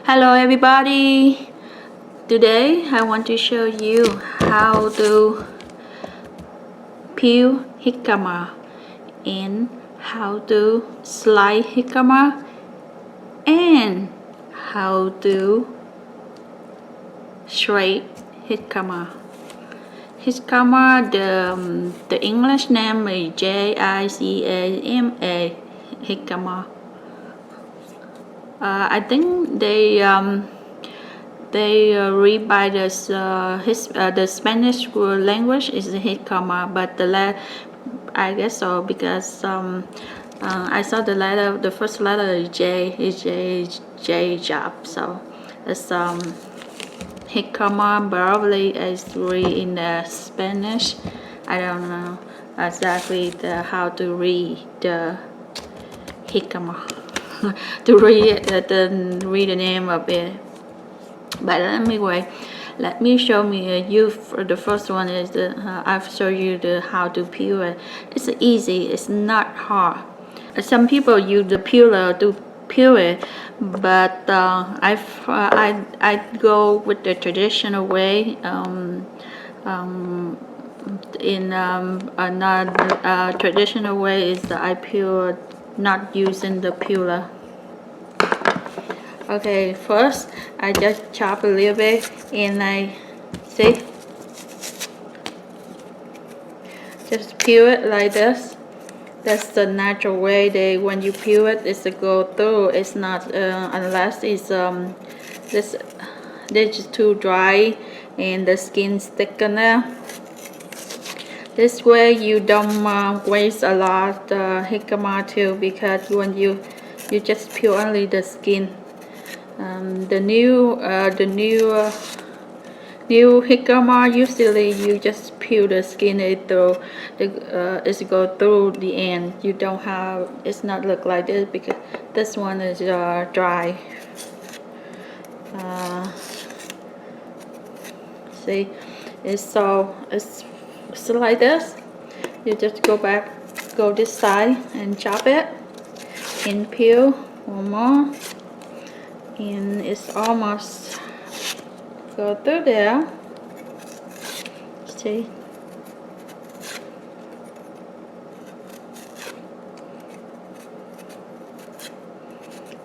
Hello everybody! Today I want to show you how to peel jicama and how to slice jicama and how to shred jicama. Jicama, the English name is Jicama, jicama. I think they read by the Spanish language is jicama, but I guess so because I saw the first letter is J job, so it's jicama probably is read in the Spanish. I don't know exactly how to read the jicama. To read the name of it, but anyway, let me show me the first one is I've shown you how to peel it. It's easy, it's not hard. Some people use the peeler to peel it, but I go with the traditional way. Another traditional way is that I peel not using the peeler. Okay, first I just chop a little bit and I just peel it like this. That's the natural way when you peel it, it's to go through. It's not unless it's this is too dry and the skin stick in there. This way you don't waste a lot jicama too, because when you just peel only the skin. The new jicama, usually you just peel the skin it through it's go through the end. You don't have, it's not look like this because this one is dry. See, it's like this. You just go this side and chop it and peel one more, and it's almost go through there. See,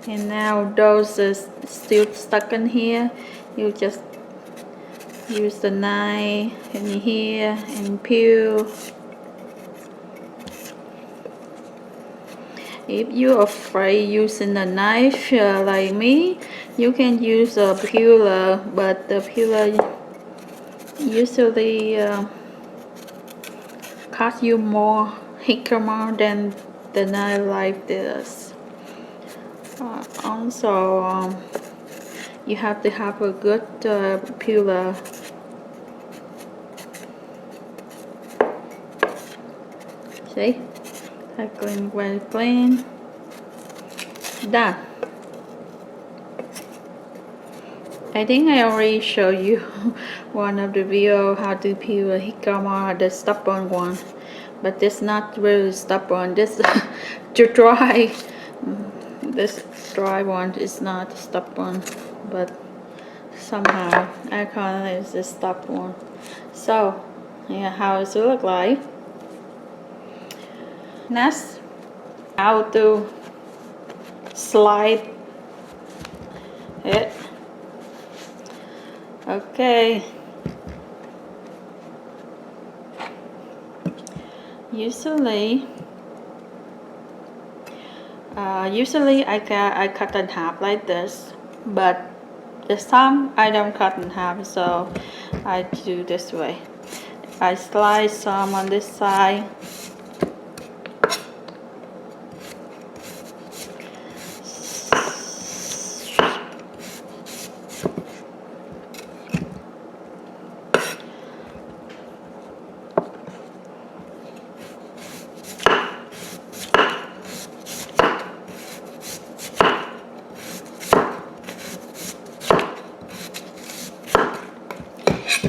and now those is still stuck in here. You just use the knife in here and peel. If you're afraid using a knife like me, you can use a peeler, but the peeler usually cost you more jicama than the knife like this. Also, you have to have a good peeler. See? I clean, well clean. Done. I think I already showed you one of the video how to peel a jicama, the stubborn one, but this not really stubborn. This to dry. This dry one is not stubborn, but somehow I call it the stubborn. So yeah, how does it look like? Next, how to slide it. Okay, usually I cut in half like this, but this time I don't cut in half, so I do this way. I slice some on this side.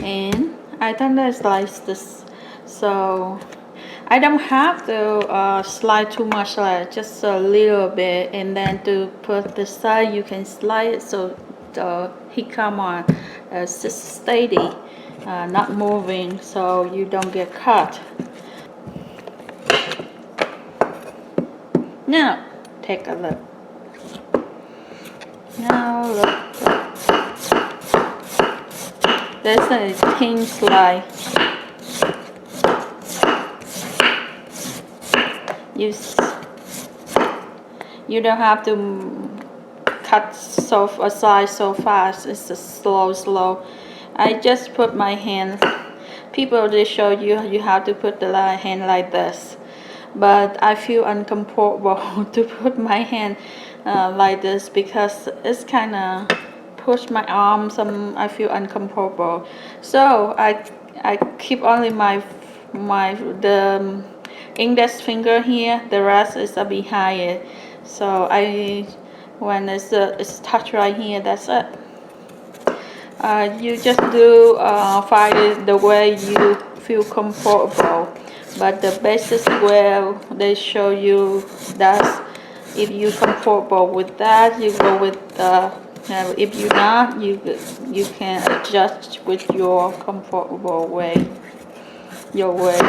And I don't slice this, so I don't have to slide too much, just a little bit, and then to put the side you can slide it so the jicama steady, not moving, so you don't get cut. Now, take a look. Now look. There's a thin slice. You don't have to cut aside so fast. It's a slow. I just put my hand. People they show you have to put the hand like this, but I feel uncomfortable to put my hand like this because it's kind of push my arm. I feel uncomfortable, so I keep only the index finger here. The rest is behind it. So when it's touch right here, that's it. You just do find it the way you feel comfortable, but the basic way they show you that if you're comfortable with that, you go with if you're not, you can adjust with your comfortable way, your way.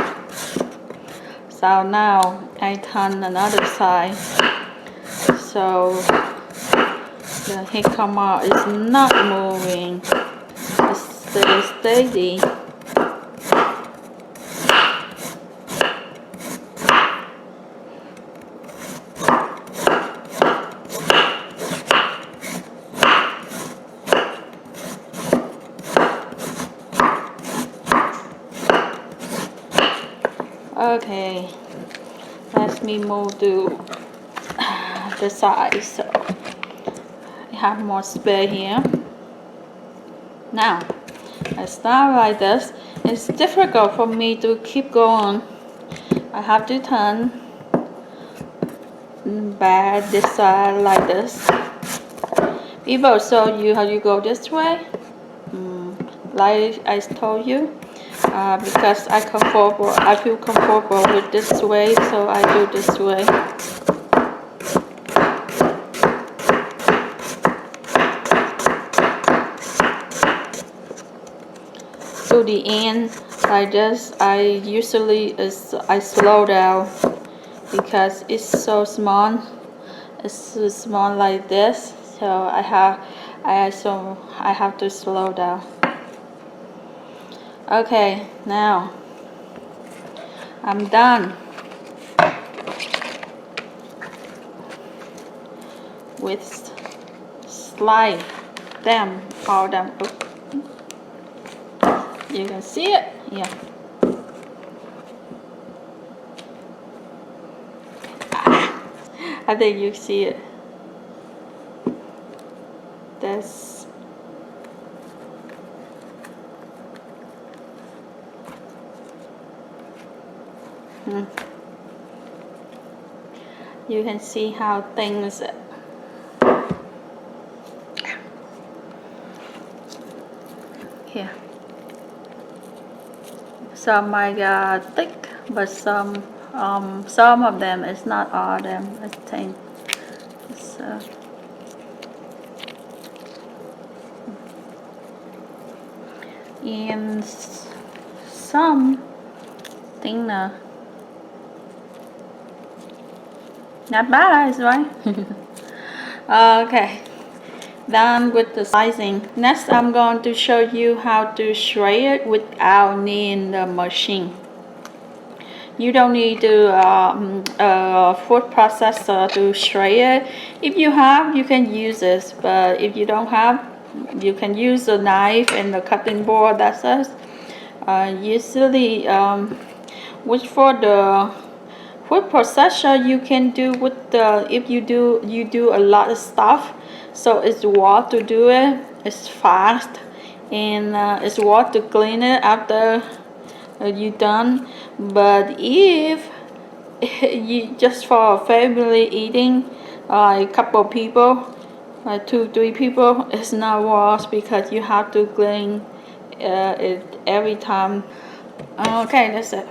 So now I turn another side, so the jicama is not moving, it's steady. Okay, let me move to the side so I have more space here. Now, I start like this. It's difficult for me to keep going. I have to turn back this side like this. People show you how you go this way, like I told you. Because I feel comfortable with this way, so I do this way. To the end, like this, I slow down because it's so small. It's small like this, so I have to slow down. Okay, now I'm done with slide them, all them. You can see it, yeah. I think you see it. That's you can see how things here. Some are thick, but some of them is not all of them. I think. So. And some thinner. Not bad, right? Okay, done with the slicing. Next, I'm going to show you how to shred it without needing the machine. You don't need to food processor to shred it. If you have, you can use this, but if you don't have, you can use a knife and the cutting board. That's it. Usually, which for the food processor you can do with the if you do a lot of stuff, so it's worth to do it. It's fast and it's worth to clean it after you done. But if you just for a family eating, a couple of people, 2-3 people, it's not worth because you have to clean it every time. Okay, that's it.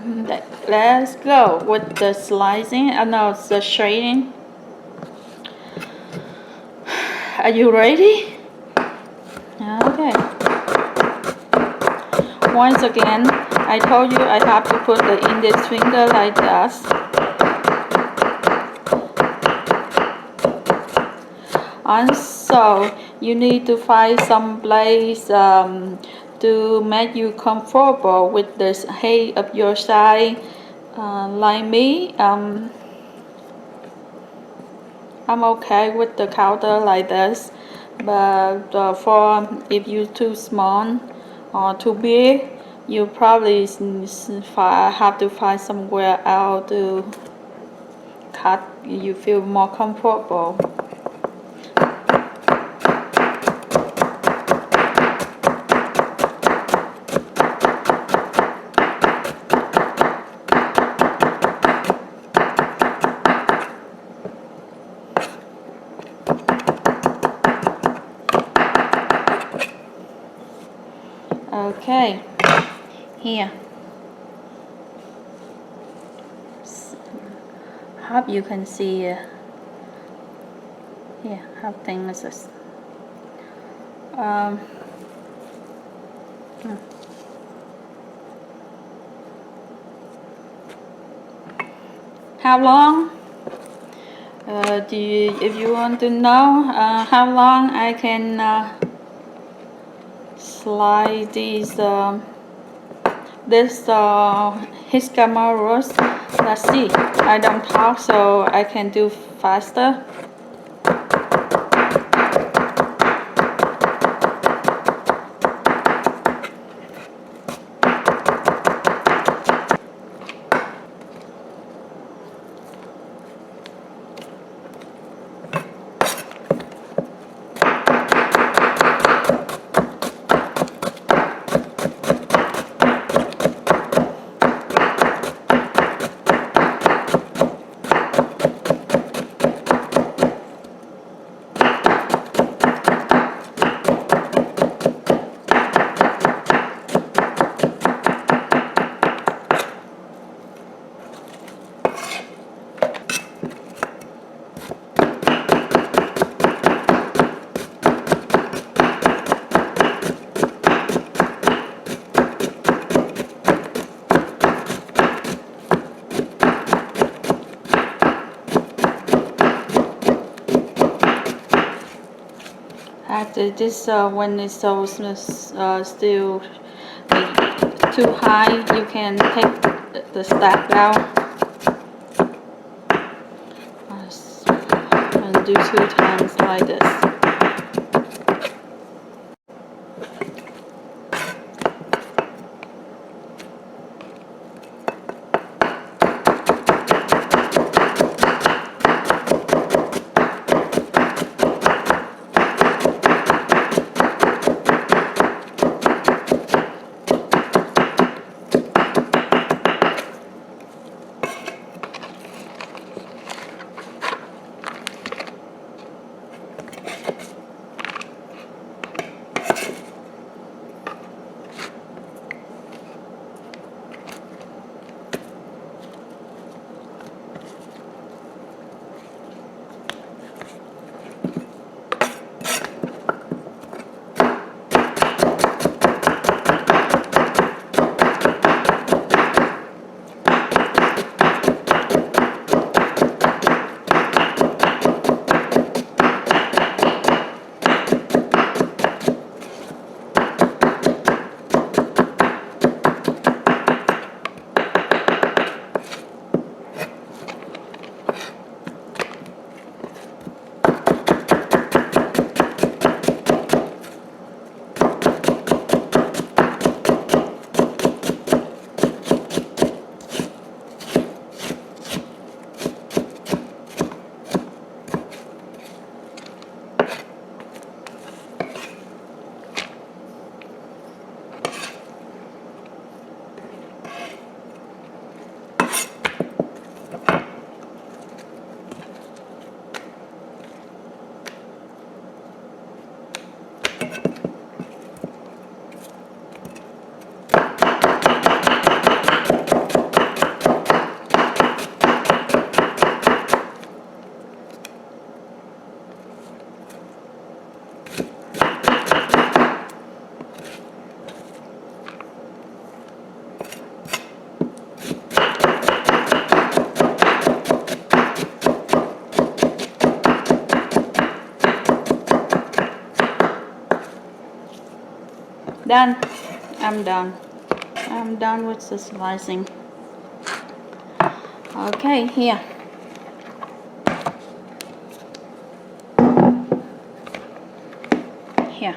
Let's go with the slicing. No, it's the shredding. Are you ready? Okay. Once again, I told you I have to put the index finger like this. Also, you need to find some place to make you comfortable with the height of your side. Like me, I'm okay with the counter like this, but for if you're too small or too big, you probably have to find somewhere else to cut. You feel more comfortable. Okay, here. Hope you can see here how things is. How long? If you want to know how long I can slide these this jicama roast. Let's see. I don't talk, so I can do faster. After this, when it's so still too high, you can take the stack out and do 2 times like this. Done. I'm done. I'm done with the slicing. Okay, here. Here.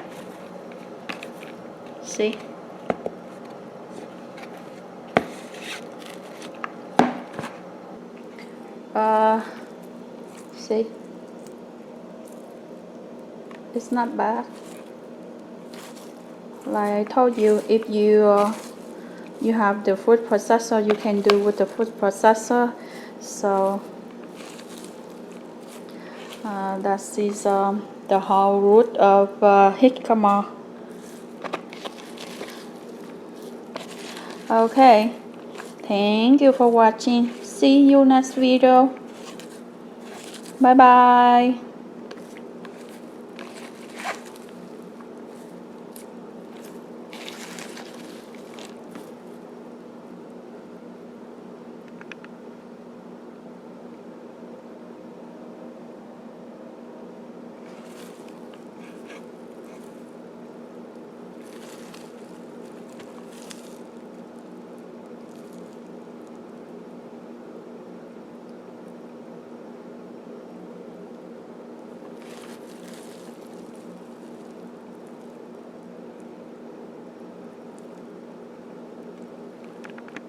See? See? It's not bad. Like I told you, if you have the food processor, you can do with the food processor. So that is the whole root of jicama. Okay, thank you for watching. See you next video. Bye bye.